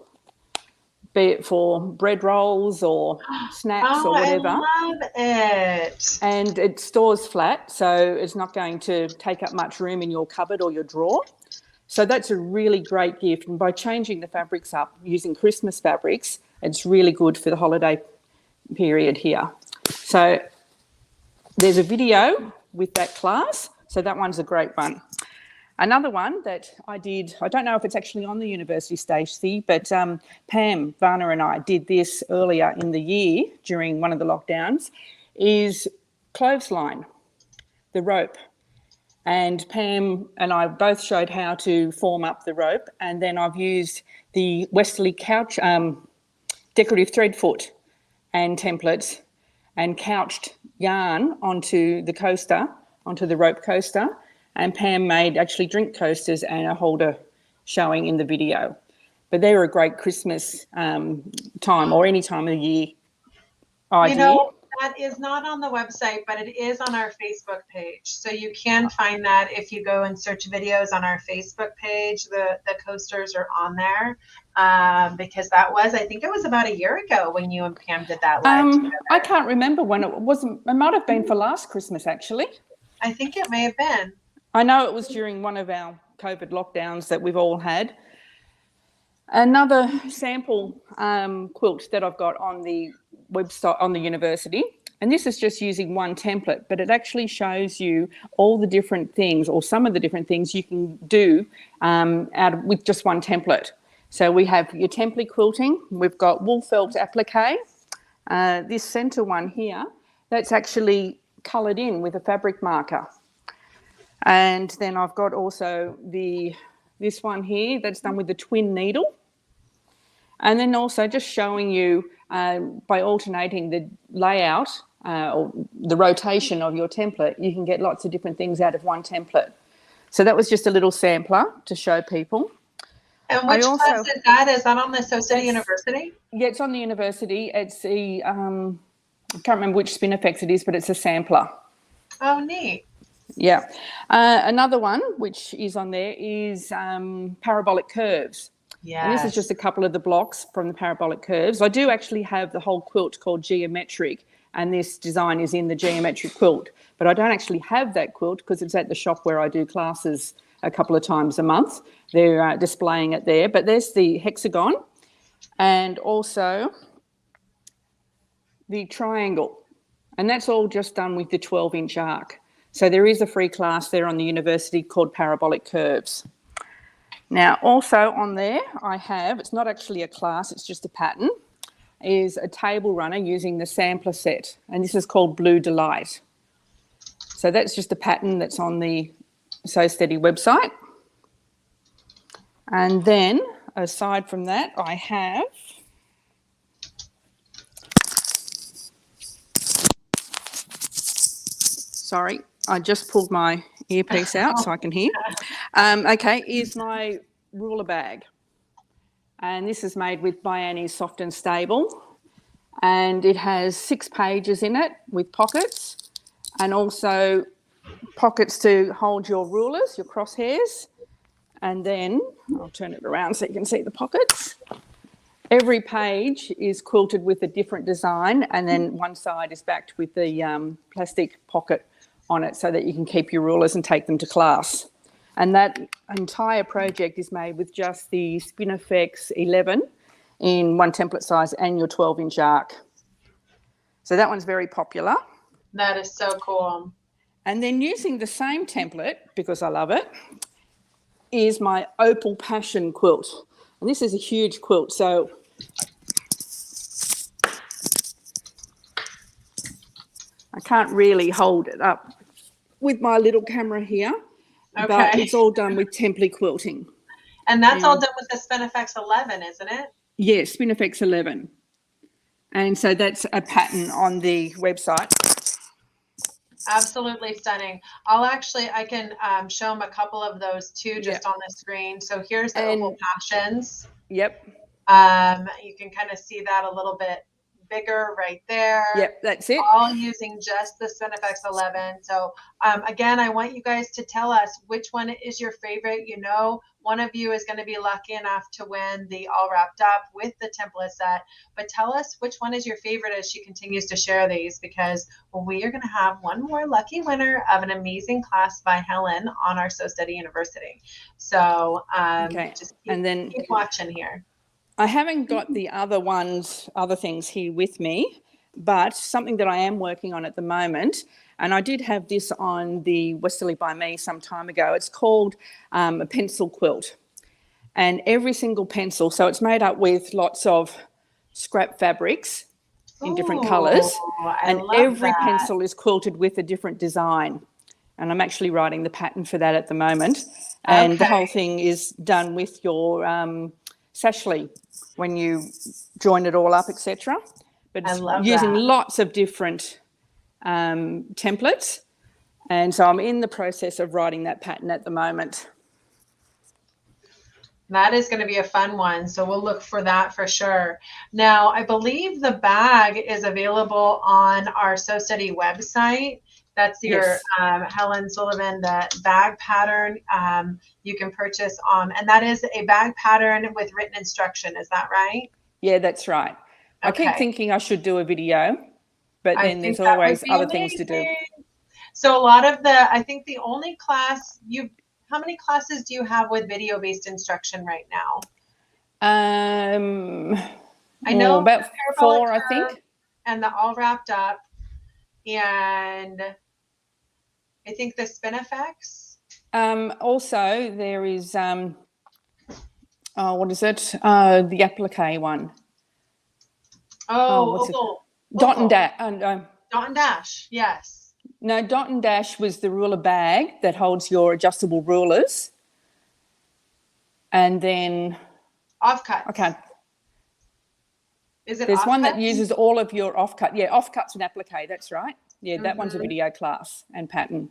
be it for bread rolls or snacks or whatever. I love it. And it stores flat, so it's not going to take up much room in your cupboard or your drawer. So that's a really great gift. And by changing the fabrics up using Christmas fabrics, it's really good for the holiday period here. So there's a video with that class. So that one's a great one. Another one that I did, I don't know if it's actually on the university, Stacey, but Pam Varner and I did this earlier in the year during one of the lockdowns, is clothesline, the rope. And Pam and I both showed how to form up the rope, and then I've used the Westerly couch, decorative thread foot and templates, and couched yarn onto the coaster, onto the rope coaster. And Pam made actually drink coasters and a holder showing in the video. But they're a great Christmas time or any time of the year idea. You know, that is not on the website, but it is on our Facebook page. So you can find that if you go and search videos on our Facebook page. The coasters are on there because that was, I think it was about a year ago when you and Pam did that live together. I can't remember when it was. It might have been for last Christmas, actually. I think it may have been. I know it was during one of our COVID lockdowns that we've all had. Another sample quilt that I've got on the website on the university, and this is just using one template, but it actually shows you all the different things or some of the different things you can do with just one template. So we have your template quilting, we've got wool felt applique, this centre one here, that's actually coloured in with a fabric marker. And then I've got also this one here that's done with the twin needle. And then also just showing you by alternating the layout or the rotation of your template, you can get lots of different things out of one template. So that was just a little sampler to show people. And which class is that? Is that on the So Steady University? Yeah, it's on the university. It's the, I can't remember which spin effects it is, but it's a sampler. Oh, neat. Yeah. Another one which is on there is parabolic curves. Yeah. And this is just a couple of the blocks from the parabolic curves. I do actually have the whole quilt called Geometric, and this design is in the Geometric quilt. But I don't actually have that quilt because it's at the shop where I do classes a couple of times a month. They're displaying it there. But there's the hexagon and also the triangle. And that's all just done with the 12-inch arc. So there is a free class there on the university called Parabolic Curves. Now, also on there I have, it's not actually a class, it's just a pattern, is a table runner using the sampler set. And this is called Blue Delight. So that's just a pattern that's on the So Steady website. And then, aside from that, I have sorry, I just pulled my earpiece out so I can hear. Okay, is my ruler bag. And this is made with Bianni's Soft and Stable. And it has 6 pages in it with pockets and also pockets to hold your rulers, your crosshairs. And then I'll turn it around so you can see the pockets. Every page is quilted with a different design, and then one side is backed with the plastic pocket on it so that you can keep your rulers and take them to class. And that entire project is made with just the Spinifex 11 in 1 template size and your 12-inch arc. So that one's very popular. That is so cool. And then using the same template, because I love it, is my Opal Passion quilt. And this is a huge quilt, so I can't really hold it up with my little camera here, but it's all done with template quilting. And that's all done with the Spinifex 11, isn't it? Yes, Spinifex 11. And so that's a pattern on the website. Absolutely stunning. I can show them a couple of those too, just on the screen. So here's the Opal Passions. Yep. You can kind of see that a little bit bigger right there. Yep, that's it. All using just the Spinifex 11. So again, I want you guys to tell us which one is your favorite. You know, one of you is going to be lucky enough to win the All Wrapped Up with the template set. But tell us which one is your favorite as she continues to share these, because we are going to have one more lucky winner of an amazing class by Helen on our So Steady University. So just keep watching here. I haven't got the other things here with me, but something that I am working on at the moment, and I did have this on the Westerly by Me some time ago. It's called a pencil quilt. And every single pencil, so it's made up with lots of scrap fabrics in different colours. And every pencil is quilted with a different design. And I'm actually writing the pattern for that at the moment. And the whole thing is done with your sashly when you join it all up, etc. But it's using lots of different templates. And so I'm in the process of writing that pattern at the moment. That is going to be a fun one. So we'll look for that for sure. Now, I believe the bag is available on our So Steady website. That's your Helen Sullivan, the bag pattern you can purchase on. And that is a bag pattern with written instruction. Is that right? Yeah, that's right. I keep thinking I should do a video, but then there's always other things to do. So a lot of I think the only class how many classes do you have with video-based instruction right now? I know about 4, I think. And the All Wrapped Up. And I think the Spinifex. Also, there is, what is it? The applique one. Dot and Dash. Dot and Dash, yes. No, Dot and Dash was the ruler bag that holds your adjustable rulers. And then... Offcuts. Okay. Is it There's one that uses all of your offcut. Yeah, offcuts and applique, that's right. Yeah, that one's a video class and pattern.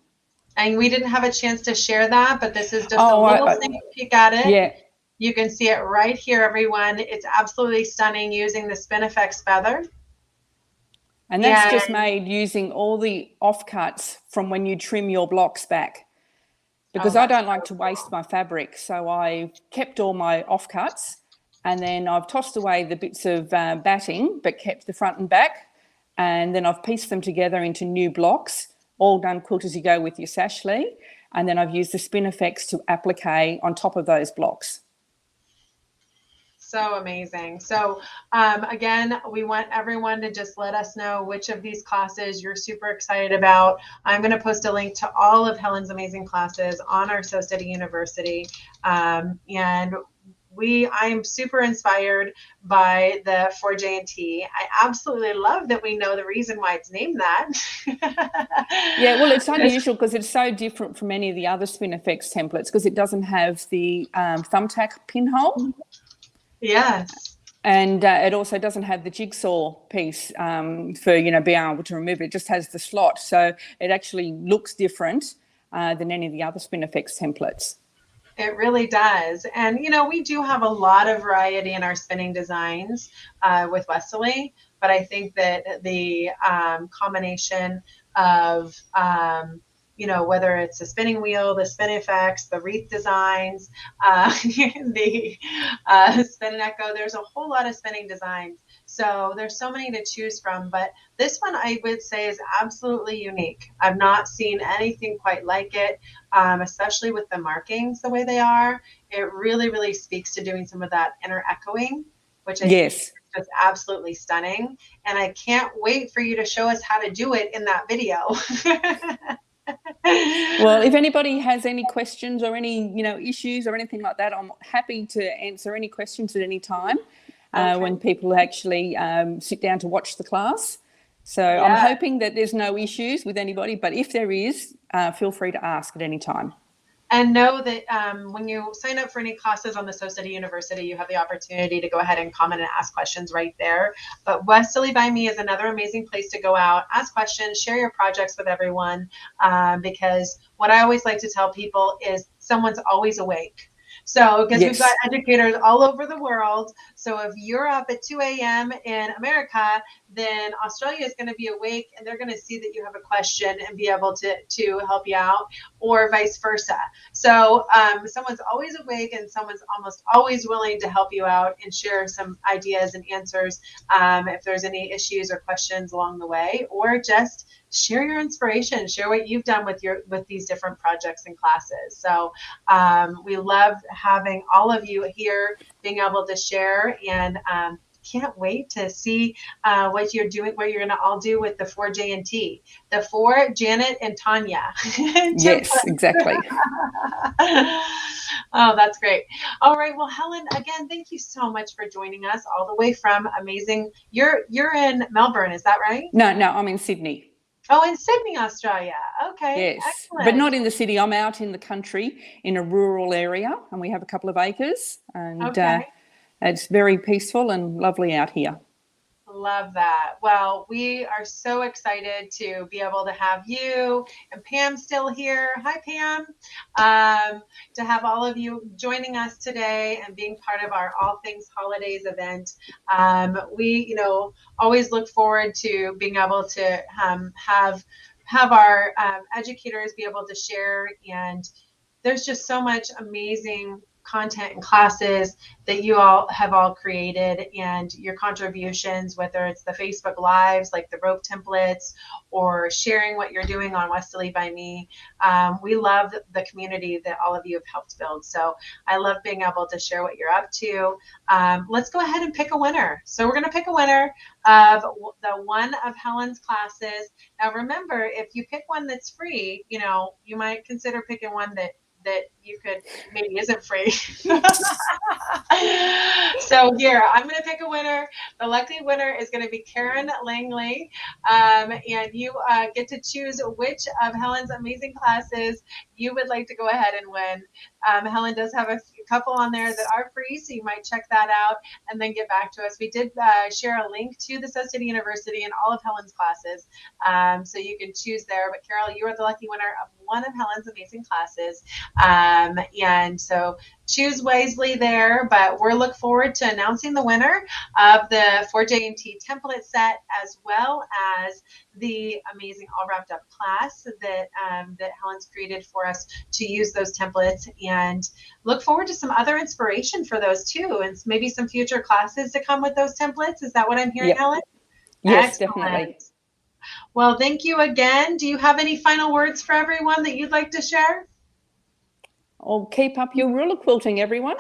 And we didn't have a chance to share that, but this is just a little sneak peek at it. Yeah. You can see it right here, everyone. It's absolutely stunning using the Spinifex feather. And that's just made using all the offcuts from when you trim your blocks back. Because I don't like to waste my fabric, so I kept all my offcuts. And then I've tossed away the bits of batting, but kept the front and back. And then I've pieced them together into new blocks, all done quilt as you go with your sashly. and then I've used the spin effects to applique on top of those blocks. So amazing. So again, we want everyone to just let us know which of these classes you're super excited about. I'm going to post a link to all of Helen's amazing classes on our So Steady University. And I'm super inspired by the 4J&T. I absolutely love that we know the reason why it's named that. Yeah, well, it's unusual because it's so different from any of the other spin effects templates because it doesn't have the thumbtack pinhole. Yes. And it also doesn't have the jigsaw piece for, being able to remove it. It just has the slot. So it actually looks different than any of the other spin effects templates. It really does. And, we do have a lot of variety in our spinning designs with Westerly, but I think that the combination of, whether it's the spinning wheel, the spin effects, the wreath designs, the spin and echo, there's a whole lot of spinning designs. So there's so many to choose from, but this one I would say is absolutely unique. I've not seen anything quite like it, especially with the markings the way they are. It really, really speaks to doing some of that inner echoing, which I think is just absolutely stunning. And I can't wait for you to show us how to do it in that video. Well, if anybody has any questions or any, issues or anything like that, I'm happy to answer any questions at any time when people actually sit down to watch the class. So yeah. I'm hoping that there's no issues with anybody, but if there is, feel free to ask at any time. And know that when you sign up for any classes on the So Steady University, you have the opportunity to go ahead and comment and ask questions right there. But Westerly by Me is another amazing place to go out, ask questions, share your projects with everyone, because what I always like to tell people is someone's always awake. So, because we've got educators all over the world. So if you're up at 2 a.m. in America, then Australia is going to be awake and they're going to see that you have a question and be able to help you out, or vice versa. So someone's always awake and someone's almost always willing to help you out and share some ideas and answers if there's any issues or questions along the way, or just share your inspiration, share what you've done with these different projects and classes. So we love having all of you here, being able to share, and can't wait to see what you're doing, what you're going to all do with the 4J&T, the 4 Janet and Tanya. Yes, exactly. Oh, that's great. All right. Well, Helen, again, thank you so much for joining us all the way from amazing. You're in Melbourne, is that right? No, I'm in Sydney. Oh, in Sydney, Australia. Okay. Yes, excellent. But not in the city. I'm out in the country in a rural area, and we have a couple of acres, and it's very peaceful and lovely out here. Love that. Well, we are so excited to be able to have you and Pam still here. Hi, Pam. To have all of you joining us today and being part of our All Things Holidays event. We, always look forward to being able to have our educators be able to share. And there's just so much amazing content and classes that you all have created, and your contributions, whether it's the Facebook Lives like the rope templates or sharing what you're doing on Westerly by Me. We love the community that all of you have helped build. So I love being able to share what you're up to. Let's go ahead and pick a winner. So we're going to pick a winner of the one of Helen's classes. Now remember, if you pick one that's free, you might consider picking one that you could maybe isn't free. So here, I'm going to pick a winner. The lucky winner is going to be Karen Langley. And you get to choose which of Helen's amazing classes you would like to go ahead and win. Helen does have a couple on there that are free, so you might check that out and then get back to us. We did share a link to the So Steady University and all of Helen's classes, so you can choose there. But Carol, you are the lucky winner of one of Helen's amazing classes. And so choose wisely there, but we're looking forward to announcing the winner of the 4J&T template set, as well as the amazing all wrapped up class that Helen's created for us to use those templates, and look forward to some other inspiration for those too, and maybe some future classes to come with those templates. Is that what I'm hearing, Helen? Yes, excellent. Definitely. Well, thank you again. Do you have any final words for everyone that you'd like to share? Oh, keep up your ruler quilting, everyone.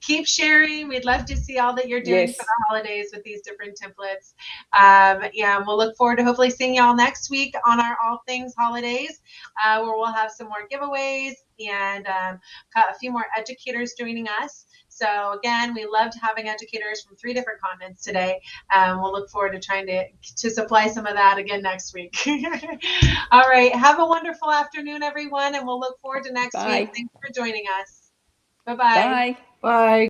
Keep sharing. We'd love to see all that you're doing Yes. for the holidays with these different templates. Yeah, and we'll look forward to hopefully seeing y'all next week on our All Things Holidays, where we'll have some more giveaways and got a few more educators joining us. So again, we loved having educators from 3 different continents today. We'll look forward to trying to supply some of that again next week. All right. Have a wonderful afternoon, everyone, and we'll look forward to next Bye. week. Thanks for joining us. Bye-bye. Bye. Bye.